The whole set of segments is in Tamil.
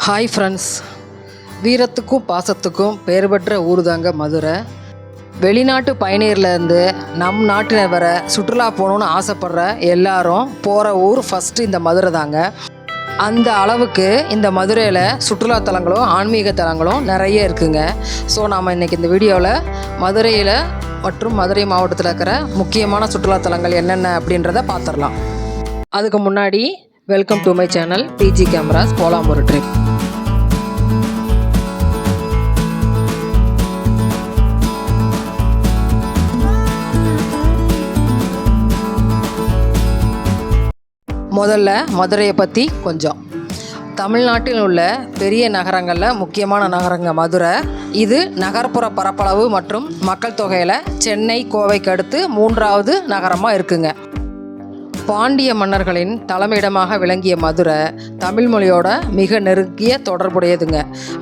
ஹாய் ஃப்ரெண்ட்ஸ், வீரத்துக்கும் பாசத்துக்கும் பேர் பெற்ற ஊர் தாங்க மதுரை. வெளிநாட்டு பயணியர்லேருந்து நம் நாட்டினர் வர சுற்றுலா போகணுன்னு ஆசைப்படுற எல்லாரும் போகிற ஊர் ஃபஸ்ட்டு இந்த மதுரை தாங்க. அந்த அளவுக்கு இந்த மதுரையில் சுற்றுலாத்தலங்களும் ஆன்மீக தலங்களும் நிறைய இருக்குங்க. ஸோ நாம் இன்றைக்கி இந்த வீடியோவில் மதுரையில் மற்றும் மதுரை மாவட்டத்தில் இருக்கிற முக்கியமான சுற்றுலாத்தலங்கள் என்னென்ன அப்படின்றத பார்த்துடலாம். அதுக்கு முன்னாடி welcome to my channel PG cameras. போலாம் ஒரு ட்ரிப். முதல்ல மதுரையை பற்றி கொஞ்சம். தமிழ்நாட்டில் உள்ள பெரிய நகரங்களில் முக்கியமான நகரங்க மதுரை. இது நகர்ப்புற பரப்பளவு மற்றும் மக்கள் தொகையில் சென்னை, கோவைக்கு அடுத்து 3வது நகரமாக இருக்குங்க. பாண்டிய மன்னர்களின் தலைமையிடமாக விளங்கிய மதுரை தமிழ் மொழியோட மிக நெருங்கிய தொடர்புடையதுங்க.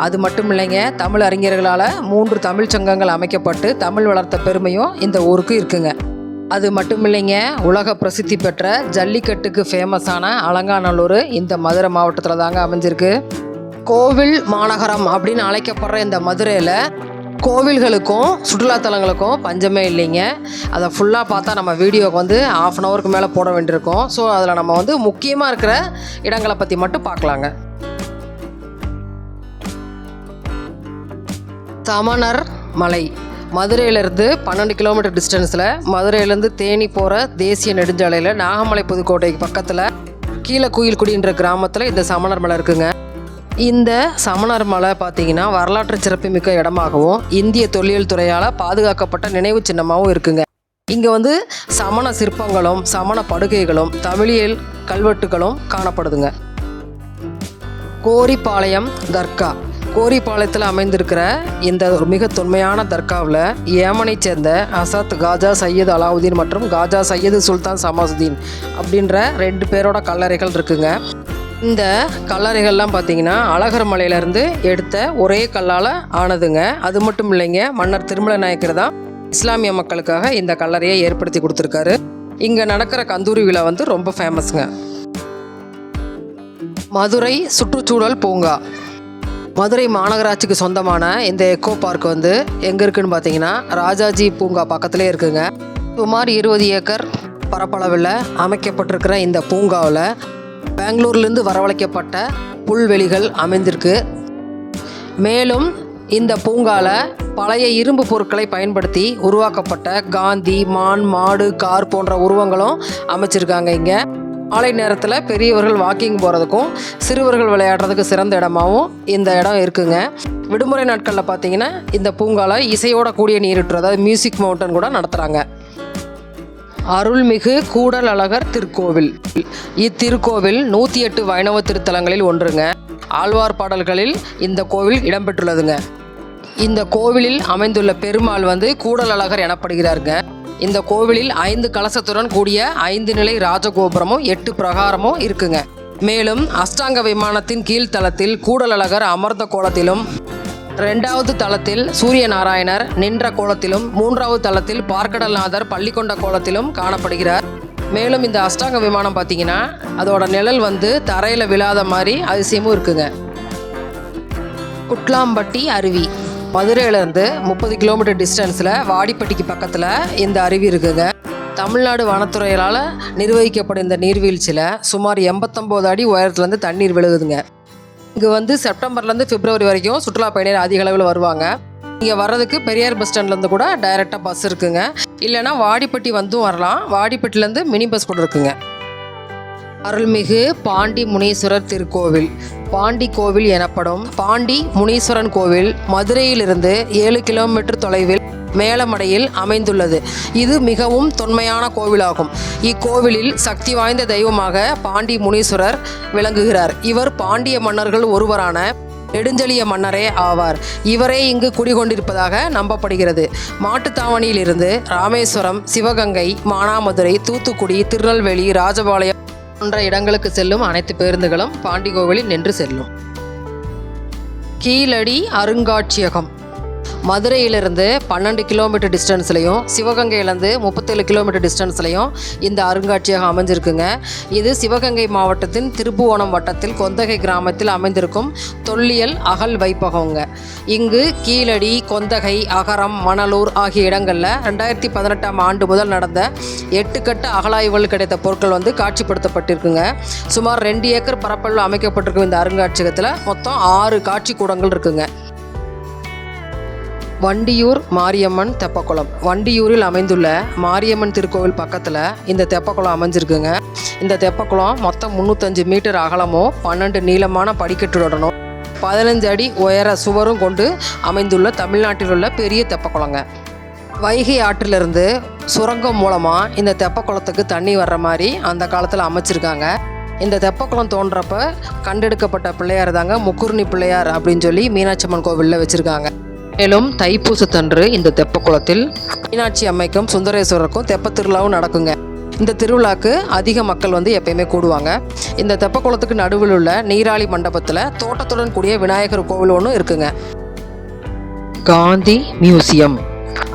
அது மட்டும் இல்லைங்க, தமிழ் அறிஞர்களால் 3 தமிழ் சங்கங்கள் அமைக்கப்பட்டு தமிழ் வளர்த்த பெருமையும் இந்த ஊருக்கு இருக்குங்க. அது மட்டும் இல்லைங்க, உலக பிரசித்தி பெற்ற ஜல்லிக்கட்டுக்கு ஃபேமஸான அலங்காநல்லூர் இந்த மதுரை மாவட்டத்தில் தாங்க அமைஞ்சிருக்கு. கோவில் மாநகரம் அப்படின்னு அழைக்கப்படுற இந்த மதுரையில் கோவில்களுக்கும் சுற்றுலாத்தலங்களுக்கும் பஞ்சமே இல்லைங்க. அதை ஃபுல்லாக பார்த்தா நம்ம வீடியோவுக்கு வந்து 1/2 hourக்கு மேலே போட வேண்டியிருக்கோம். ஸோ அதில் நம்ம வந்து முக்கியமாக இருக்கிற இடங்களை பற்றி மட்டும் பார்க்கலாங்க. சமணர் மலை மதுரையிலேருந்து 12 கிலோமீட்டர் டிஸ்டன்ஸில் மதுரையிலேருந்து தேனி போகிற தேசிய நெடுஞ்சாலையில் நாகமலை புதுக்கோட்டைக்கு பக்கத்தில் கீழக்குயில்குடின்ற கிராமத்தில் இந்த சமணர் மலை இருக்குங்க. இந்த சமணர் மலை பார்த்திங்கன்னா வரலாற்று சிறப்புமிக்க இடமாகவும் இந்திய தொல்லியல் துறையால் பாதுகாக்கப்பட்ட நினைவு சின்னமாகவும் இருக்குங்க. இங்கே வந்து சமண சிற்பங்களும் சமண படுகைகளும் தமிழியல் கல்வெட்டுகளும் காணப்படுதுங்க. கோரிப்பாளையம் தர்கா. கோரிப்பாளையத்தில் அமைந்திருக்கிற இந்த மிக தொன்மையான தர்காவில் ஏமனை சேர்ந்த அசத் காஜா சையது அலாவுதீன் மற்றும் காஜா சையது சுல்தான் சமாசுதீன் அப்படின்ற 2 பேரோட கல்லறைகள் இருக்குங்க. இந்த கல்லறைகள்லாம் பார்த்திங்கன்னா அழகர் மலையிலேருந்து எடுத்த ஒரே கல்லால் ஆனதுங்க. அது மட்டும் இல்லைங்க, மன்னர் திருமல நாயக்கர் தான் இஸ்லாமிய மக்களுக்காக இந்த கல்லறையை ஏற்படுத்தி கொடுத்துருக்காரு. இங்கே நடக்கிற கந்தூரி விழா வந்து ரொம்ப ஃபேமஸுங்க. மதுரை சுற்றுச்சூழல் பூங்கா. மதுரை மாநகராட்சிக்கு சொந்தமான இந்த எக்கோ பார்க் வந்து எங்கே இருக்குதுன்னு பார்த்தீங்கன்னா ராஜாஜி பூங்கா பக்கத்துலேயே இருக்குங்க. சுமார் 20 ஏக்கர் பரப்பளவில் அமைக்கப்பட்டிருக்கிற இந்த பூங்காவில் பெங்களூர்லேருந்து வரவழைக்கப்பட்ட புல்வெளிகள் அமைந்திருக்கு. மேலும் இந்த பூங்காவில் பழைய இரும்பு பொருட்களை பயன்படுத்தி உருவாக்கப்பட்ட காந்தி, மான், மாடு, கார் போன்ற உருவங்களும் அமைச்சிருக்காங்க. இங்கே மாலை நேரத்தில் பெரியவர்கள் வாக்கிங் போகிறதுக்கும் சிறுவர்கள் விளையாடுறதுக்கு சிறந்த இடமாகவும் இந்த இடம் இருக்குங்க. விடுமுறை நாட்களில் பார்த்தீங்கன்னா இந்த பூங்காவில் இசையோட கூடிய நீருற்று, அதாவது மியூசிக் மவுண்டன் கூட நடத்துகிறாங்க. அருள்மிகு கூடல் அழகர் திருக்கோவில். இத்திருக்கோவில் 108 வைணவ திருத்தலங்களில் ஒன்றுங்க. ஆழ்வார் பாடல்களில் இந்த கோவில் இடம்பெற்றுள்ளதுங்க. இந்த கோவிலில் அமைந்துள்ள பெருமாள் வந்து கூடல் அழகர் எனப்படுகிறாருங்க. இந்த கோவிலில் 5 கலசத்துடன் கூடிய 5 நிலை ராஜகோபுரமும் 8 பிரகாரமும் இருக்குங்க. மேலும் அஷ்டாங்க விமானத்தின் கீழ்த்தளத்தில் கூடலழகர் அமர்ந்த கோலத்திலும், 2வது தளத்தில் சூரிய நாராயணர் நின்ற கோலத்திலும், 3வது தளத்தில் பார்க்கடல்நாதர் பள்ளி கொண்ட கோலத்திலும் காணப்படுகிறார். மேலும் இந்த அஷ்டாங்க விமானம் பார்த்தீங்கன்னா அதோட நிழல் வந்து தரையில் விழாத மாதிரி அதிசயமும் இருக்குங்க. குட்லாம்பட்டி அருவி. மதுரையிலேருந்து 30 கிலோமீட்டர் டிஸ்டன்ஸில் வாடிப்பட்டிக்கு பக்கத்தில் இந்த அருவி இருக்குங்க. தமிழ்நாடு வனத்துறையால் நிர்வகிக்கப்படும் இந்த நீர்வீழ்ச்சியில் சுமார் 89 அடி உயரத்துலேருந்து தண்ணீர் விழுகுதுங்க. இங்கே வந்து செப்டம்பர்லேருந்து பிப்ரவரி வரைக்கும் சுற்றுலா பயணியர் அதிக அளவில் வருவாங்க. இங்கே வர்றதுக்கு பெரியார் பஸ் ஸ்டாண்ட்லேருந்து கூட டைரெக்டாக பஸ் இருக்குங்க. இல்லைனா வாடிப்பட்டி வந்தும் வரலாம். வாடிப்பட்டிலேருந்து மினி பஸ் கூட இருக்குங்க. அருள்மிகு பாண்டி முனீஸ்வரர் திருக்கோவில். பாண்டி கோவில் எனப்படும் பாண்டி முனீஸ்வரன் கோவில் மதுரையிலிருந்து 7 கிலோமீட்டர் தொலைவில் மேலமடையில் அமைந்துள்ளது. இது மிகவும் தொன்மையான கோவிலாகும். இக்கோவிலில் சக்தி வாய்ந்த தெய்வமாக பாண்டி முனீஸ்வரர் விளங்குகிறார். இவர் பாண்டிய மன்னர்கள் ஒருவரான நெடுஞ்செழிய மன்னரே ஆவார். இவரே இங்கு குடிகொண்டிருப்பதாக நம்பப்படுகிறது. மாட்டுத்தாவணியிலிருந்து ராமேஸ்வரம், சிவகங்கை, மானாமதுரை, தூத்துக்குடி, திருநெல்வேலி, ராஜபாளையம் போன்ற இடங்களுக்கு செல்லும் அனைத்து பேருந்துகளும் பாண்டி கோவிலில் நின்று செல்லும். கீழடி அருங்காட்சியகம். மதுரையிலிருந்து 12 கிலோமீட்டர் டிஸ்டன்ஸ்லையும் சிவகங்கையிலேருந்து 37 கிலோமீட்டர் டிஸ்டன்ஸ்லையும் இந்த அருங்காட்சியகம் அமைஞ்சிருக்குங்க. இது சிவகங்கை மாவட்டத்தின் திருப்புவனம் வட்டத்தில் கொந்தகை கிராமத்தில் அமைந்திருக்கும் தொல்லியல் அகல் வைப்பகங்க. இங்கு கீழடி, கொந்தகை, அகரம், மணலூர் ஆகிய இடங்களில் 2018ஆம் ஆண்டு முதல் நடந்த 8 கட்ட அகலாய்வுகள் கிடைத்த பொருட்கள் காட்சிப்படுத்தப்பட்டிருக்குங்க. சுமார் 2 ஏக்கர் பரப்பளவில் அமைக்கப்பட்டிருக்கும் இந்த அருங்காட்சியகத்தில் மொத்தம் 6 காட்சி கூடங்கள் இருக்குங்க. வண்டியூர் மாரியம்மன் தெப்பக்குளம். வண்டியூரில் அமைந்துள்ள மாரியம்மன் திருக்கோவில் பக்கத்தில் இந்த தெப்பக்குளம் அமைஞ்சிருக்குங்க. இந்த தெப்பக்குளம் மொத்தம் 305 மீட்டர் அகலமும் 12 நீளமான படிக்கட்டுடனும் 15 அடி உயர சுவரும் கொண்டு அமைந்துள்ள தமிழ்நாட்டில் உள்ள பெரிய தெப்பக்குளங்க. வைகை ஆற்றிலிருந்து சுரங்கம் மூலமாக இந்த தெப்பக்குளத்துக்கு தண்ணி வர்ற மாதிரி அந்த காலத்தில் அமைச்சிருக்காங்க. இந்த தெப்பக்குளம் தோன்றப்ப கண்டெடுக்கப்பட்ட பிள்ளையார் தாங்க முக்குருணி பிள்ளையார் அப்படின்னு சொல்லி மீனாட்சி அம்மன் கோவிலில் வச்சுருக்காங்க. மேலும் தைப்பூசத்தன்று இந்த தெப்பக்குளத்தில் மீனாட்சி அம்மைக்கும் சுந்தரேஸ்வரருக்கும் தெப்ப திருவிழாவும் நடக்குங்க. இந்த திருவிழாக்கு அதிக மக்கள் எப்பயுமே கூடுவாங்க. இந்த தெப்பக்குளத்துக்கு நடுவில் உள்ள நீராளி மண்டபத்தில் தோட்டத்துடன் கூடிய விநாயகர் கோவில் ஒன்று இருக்குங்க. காந்தி மியூசியம்.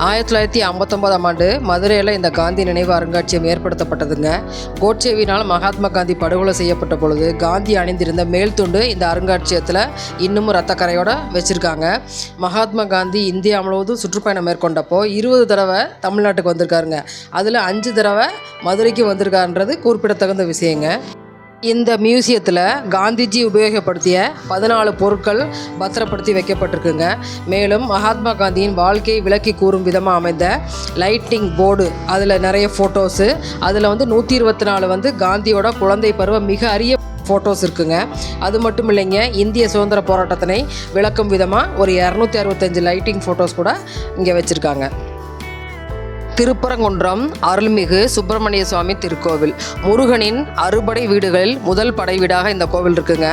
1959ஆம் ஆண்டு மதுரையில் இந்த காந்தி நினைவு அருங்காட்சியகம் ஏற்படுத்தப்பட்டதுங்க. கோட்சேவினால் மகாத்மா காந்தி படுகொலை செய்யப்பட்ட பொழுது காந்தி அணிந்திருந்த மேல் துண்டு இந்த அருங்காட்சியகத்தில் இன்னமும் ரத்தக்கரையோடு வச்சுருக்காங்க. மகாத்மா காந்தி இந்தியா முழுவதும் சுற்றுப்பயணம் மேற்கொண்டப்போ 20 தடவை தமிழ்நாட்டுக்கு வந்திருக்காருங்க. அதில் 5 தடவை மதுரைக்கு வந்திருக்காருன்றது குறிப்பிடத்தகுந்த விஷயங்க. இந்த மியூசியத்தில் காந்திஜி உபயோகப்படுத்திய 14 பொருட்கள் பத்திரப்படுத்தி வைக்கப்பட்டிருக்குங்க. மேலும் மகாத்மா காந்தியின் வாழ்க்கையை விளக்கி கூறும் விதமாக அமைந்த லைட்டிங் போர்டு, அதில் நிறைய ஃபோட்டோஸு, அதில் 124 காந்தியோட குழந்தை பருவ மிக அரிய ஃபோட்டோஸ் இருக்குங்க. அது மட்டும் இல்லைங்க, இந்திய சுதந்திர போராட்டத்தினை விளக்கும் விதமாக ஒரு 265 லைட்டிங் ஃபோட்டோஸ் கூட இங்கே வச்சுருக்காங்க. திருப்பரங்குன்றம் அருள்மிகு சுப்பிரமணிய சுவாமி திருக்கோவில். முருகனின் அறுபடை வீடுகளில் முதல் படை வீடாக இந்த கோவில் இருக்குங்க.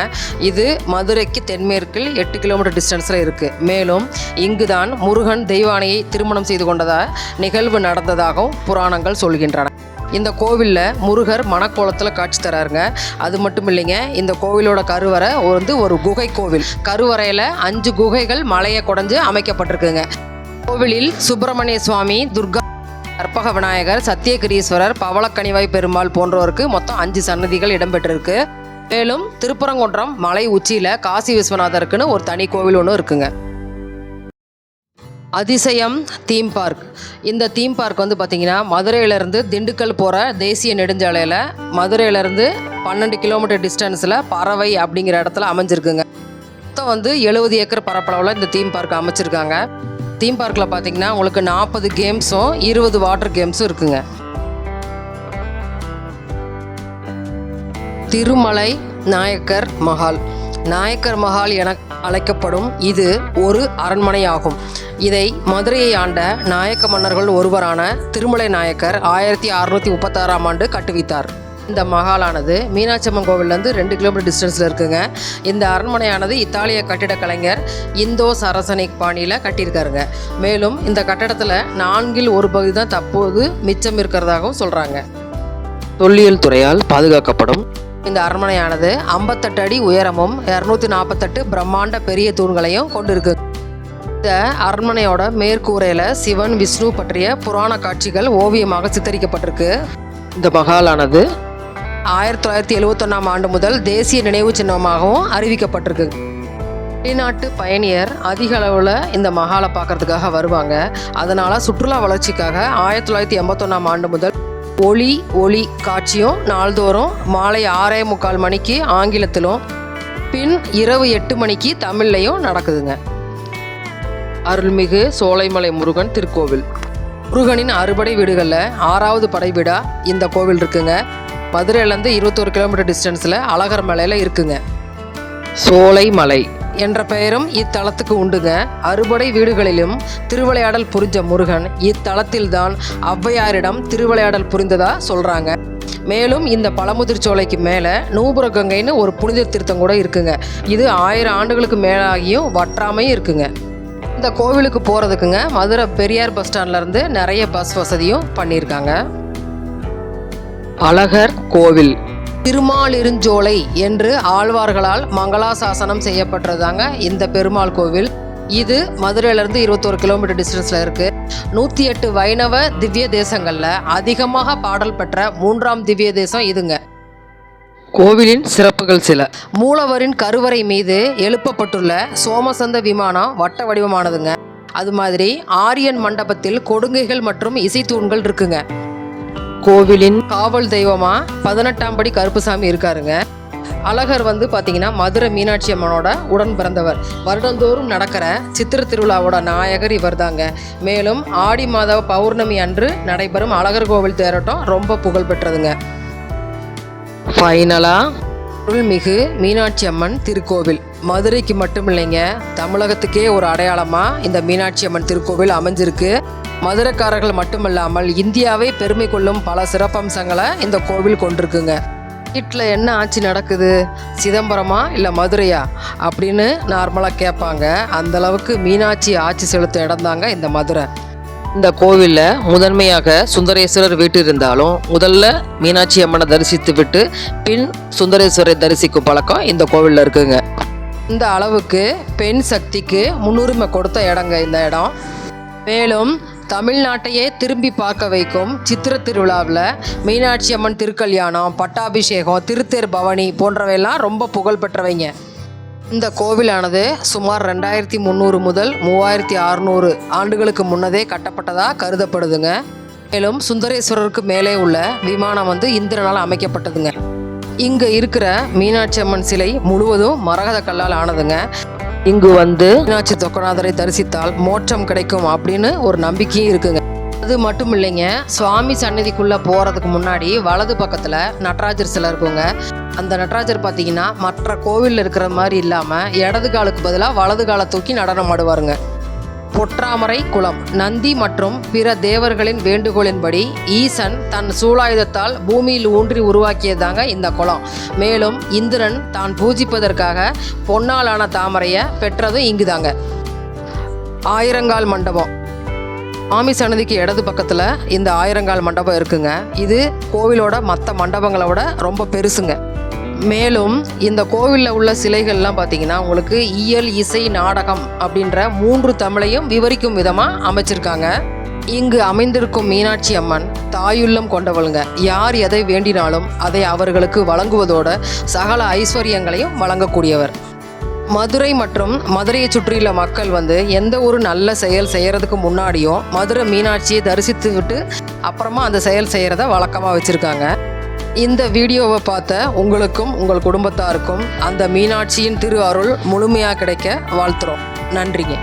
இது மதுரைக்கு தென்மேற்கில் 8 கிலோமீட்டர் டிஸ்டன்ஸில் இருக்குது. மேலும் இங்குதான் முருகன் தெய்வானையை திருமணம் செய்து கொண்டதா நிகழ்வு நடந்ததாகவும் புராணங்கள் சொல்கின்றன. இந்த கோவிலில் முருகர் மணக்கோலத்தில் காட்சி தராருங்க. அது மட்டும் இல்லைங்க, இந்த கோவிலோட கருவறை ஒரு குகை கோவில். கருவறையில் 5 குகைகள் மலையை குடைஞ்சு அமைக்கப்பட்டிருக்குங்க. கோவிலில் சுப்பிரமணிய சுவாமி, துர்கா, கற்பக விநாயகர், சத்தியகிரீஸ்வரர், பவளக்கனிவாய் பெருமாள் போன்றோருக்கு மொத்தம் 5 சன்னதிகள் இடம்பெற்றிருக்கு. மேலும் திருப்பரங்குன்றம் மலை உச்சியில் காசி விஸ்வநாதருக்குன்னு ஒரு தனி கோவில் ஒன்று இருக்குங்க. அதிசயம் தீம் பார்க். இந்த தீம் பார்க் பார்த்திங்கன்னா மதுரையிலேருந்து திண்டுக்கல் போகிற தேசிய நெடுஞ்சாலையில் மதுரையிலேருந்து 12 கிலோமீட்டர் டிஸ்டன்ஸில் பறவை அப்படிங்கிற இடத்துல அமைஞ்சிருக்குங்க. மொத்தம் 70 ஏக்கர் பரப்பளவில் இந்த தீம் பார்க் அமைச்சிருக்காங்க. தீம் பார்க்கில் பார்த்தீங்கன்னா உங்களுக்கு 40 கேம்ஸும் 20 வாட்டர் கேம்ஸும் இருக்குங்க. திருமலை நாயக்கர் மஹால். நாயக்கர் மஹால் என அழைக்கப்படும் இது ஒரு அரண்மனை ஆகும். இதை மதுரையை ஆண்ட நாயக்க மன்னர்கள் ஒருவரான திருமலை நாயக்கர் 1636ஆம் ஆண்டு கட்டுவித்தார். இந்த மஹாலானது மீனாட்சி அம்மன் கோவிலேருந்து 2 கிலோமீட்டர் டிஸ்டன்ஸில் இருக்குங்க. இந்த அரண்மனையானது இத்தாலிய கட்டிடக் கலைஞர் இந்தோ சரசனிக் பாணியில் கட்டியிருக்காருங்க. மேலும் இந்த கட்டடத்தில் 4இல் 1 பகுதி தான் தற்போது மிச்சம் இருக்கிறதாகவும் சொல்கிறாங்க. தொல்லியல் துறையால் பாதுகாக்கப்படும் இந்த அரண்மனையானது 58 அடி உயரமும் 248 பிரம்மாண்ட பெரிய தூண்களையும் கொண்டிருக்கு. இந்த அரண்மனையோட மேற்கூரையில் சிவன், விஷ்ணு பற்றிய புராண காட்சிகள் ஓவியமாக சித்தரிக்கப்பட்டிருக்கு. இந்த மஹாலானது 1971ஆம் ஆண்டு முதல் தேசிய நினைவு சின்னமாகவும் அறிவிக்கப்பட்டிருக்கு. வெளிநாட்டு பயணியர் அதிக அளவில் இந்த மஹாலை பார்க்கறதுக்காக வருவாங்க. அதனால் சுற்றுலா வளர்ச்சிக்காக 1981ஆம் ஆண்டு முதல் ஒளி காட்சியும் நாள்தோறும் மாலை 6:45 மணிக்கு ஆங்கிலத்திலும் பின் இரவு 8 மணிக்கு தமிழ்லையும் நடக்குதுங்க. அருள்மிகு சோலைமலை முருகன் திருக்கோவில். முருகனின் அறுபடை வீடுகளில் 6வது படை வீடாக இந்த கோவில் இருக்குங்க. மதுரையிலேருந்து 21 கிலோமீட்டர் டிஸ்டன்ஸில் அழகர் மலையில் இருக்குங்க. சோலைமலை என்ற பெயரும் இத்தலத்துக்கு உண்டுங்க. அறுபடை வீடுகளிலும் திருவிளையாடல் புரிஞ்ச முருகன் இத்தலத்தில்தான் ஔவையாரிடம் திருவிளையாடல் புரிந்ததா சொல்கிறாங்க. மேலும் இந்த பழமுதிர்ச்சோலைக்கு மேலே நூபுர கங்கைன்னு ஒரு புனித தீர்த்தம் கூட இருக்குங்க. இது 1000 ஆண்டுகளுக்கு மேலாகியும் வற்றாமையும் இருக்குங்க. இந்த கோவிலுக்கு போகிறதுக்குங்க மதுரை பெரியார் பஸ் ஸ்டாண்ட்லேருந்து நிறைய பஸ் வசதியும் பண்ணியிருக்காங்க. அழகர் கோவில். திருமாலிருஞ்சோலை என்று ஆழ்வார்களால் மங்களாசாசனம் செய்யப்பட்டதாங்க இந்த பெருமாள் கோவில். இது மதுரையிலேருந்து 21 கிலோமீட்டர் டிஸ்டன்ஸில் இருக்குது. 108 வைணவ திவ்ய தேசங்களில் அதிகமாக பாடல் பெற்ற 3ஆம் திவ்ய தேசம் இதுங்க. கோவிலின் சிறப்புகள் சில. மூலவரின் கருவறை மீது எழுப்பப்பட்டுள்ள சோமசந்த விமானம் வட்ட வடிவமானதுங்க. அது மாதிரி ஆரியன் மண்டபத்தில் கொடுங்கைகள் மற்றும் இசைத்தூண்கள் இருக்குங்க. கோவிலின் காவல் தெய்வமா 18ஆம் படி கருப்புசாமி இருக்காருங்க. அழகர் பார்த்தீங்கன்னா மதுரை மீனாட்சி அம்மனோட உடன் பிறந்தவர். வருடந்தோறும் நடக்கிற சித்திர திருவிழாவோட நாயகர் இவர் தாங்க. மேலும் ஆடி மாத பௌர்ணமி அன்று நடைபெறும் அழகர் கோவில் தேரோட்டம் ரொம்ப புகழ் பெற்றதுங்க. ஃபைனலாக அருள்மிகு மீனாட்சி அம்மன் திருக்கோவில் மதுரைக்கு மட்டும் இல்லைங்க, தமிழகத்துக்கே ஒரு அடையாளமாக இந்த மீனாட்சி அம்மன் திருக்கோவில் அமைஞ்சிருக்கு. மதுரைக்காரர்கள் மட்டுமல்லாமல் இந்தியாவை பெருமை கொள்ளும் பல சிறப்பம்சங்களை இந்த கோவில் கொண்டிருக்குங்க. வீட்டில் என்ன ஆட்சி நடக்குது, சிதம்பரமா இல்லை மதுரையா அப்படின்னு நார்மலாக கேட்பாங்க. அந்தளவுக்கு மீனாட்சி ஆட்சி செலுத்த இடம் தாங்க இந்த மதுரை. இந்த கோவிலில் முதன்மையாக சுந்தரேஸ்வரர் வீட்டு இருந்தாலும் முதல்ல மீனாட்சி அம்மனை தரிசித்து விட்டு பின் சுந்தரேஸ்வரை தரிசிக்கும் பழக்கம் இந்த கோவிலில் இருக்குங்க. இந்த அளவுக்கு பெண் சக்திக்கு முன்னுரிமை கொடுத்த இடங்க இந்த இடம். மேலும் தமிழ்நாட்டையே திரும்பி பார்க்க வைக்கும் சித்திர திருவிழாவில் மீனாட்சி அம்மன் திருக்கல்யாணம், பட்டாபிஷேகம், திருத்தேர் பவனி போன்றவையெல்லாம் ரொம்ப புகழ் பெற்றவைங்க. இந்த கோவிலானது சுமார் 2300 முதல் 3600 ஆண்டுகளுக்கு முன்னதே கட்டப்பட்டதாக கருதப்படுதுங்க. மேலும் சுந்தரேஸ்வரருக்கு மேலே உள்ள விமானம் இந்திரனால் அமைக்கப்பட்டதுங்க. இங்கே இருக்கிற மீனாட்சி அம்மன் சிலை முழுவதும் மரகத கல்லால் ஆனதுங்க. இங்கு மீனாட்சி தொக்கநாதரை தரிசித்தால் மோட்சம் கிடைக்கும் அப்படின்னு ஒரு நம்பிக்கையும் இருக்குங்க. அது மட்டும் இல்லைங்க, சுவாமி சன்னதிக்குள்ளே போகிறதுக்கு முன்னாடி வலது பக்கத்தில் நடராஜர் சிலை இருக்குங்க. அந்த நடராஜர் பார்த்தீங்கன்னா மற்ற கோவிலில் இருக்கிற மாதிரி இல்லாமல் இடது காலுக்கு பதிலாக வலது காலை தூக்கி நடனம் ஆடுவாருங்க. பொற்றாமரை குளம். நந்தி மற்றும் பிற தேவர்களின் வேண்டுகோளின்படி ஈசன் தன் சூலாயுதத்தால் பூமியில் ஊன்றி உருவாக்கியதாங்க இந்த குளம். மேலும் இந்திரன் தான் பூஜிப்பதற்காக பொன்னாலான தாமரையை பெற்றதும் இங்குதாங்க. ஆயிரங்கால் மண்டபம். சுவாமி சன்னதிக்கு இடது பக்கத்தில் இந்த ஆயிரங்கால் மண்டபம் இருக்குங்க. இது கோவிலோட மற்ற மண்டபங்களோட ரொம்ப பெருசுங்க. மேலும் இந்த கோவிலில் உள்ள சிலைகள்லாம் பார்த்தீங்கன்னா உங்களுக்கு இயல், இசை, நாடகம் அப்படின்ற 3 தமிழையும் விவரிக்கும் விதமாக அமைச்சிருக்காங்க. இங்கு அமைந்திருக்கும் மீனாட்சி அம்மன் தாயுள்ளம் கொண்டவளுங்க. யார் எதை வேண்டினாலும் அதை அவர்களுக்கு வழங்குவதோட சகல ஐஸ்வர்யங்களையும் வழங்கக்கூடியவர். மதுரை மற்றும் மதுரையை சுற்றியுள்ள மக்கள் எந்த ஒரு நல்ல செயல் செய்கிறதுக்கு முன்னாடியும் மதுரை மீனாட்சியை தரிசித்து விட்டு அப்புறமா அந்த செயல் செய்கிறத வழக்கமாக வச்சுருக்காங்க. இந்த வீடியோவை பார்த்த உங்களுக்கும் உங்கள் குடும்பத்தாருக்கும் அந்த மீனாட்சியின் திரு அருள் முழுமையாக கிடைக்க வாழ்த்துறோம். நன்றிங்க.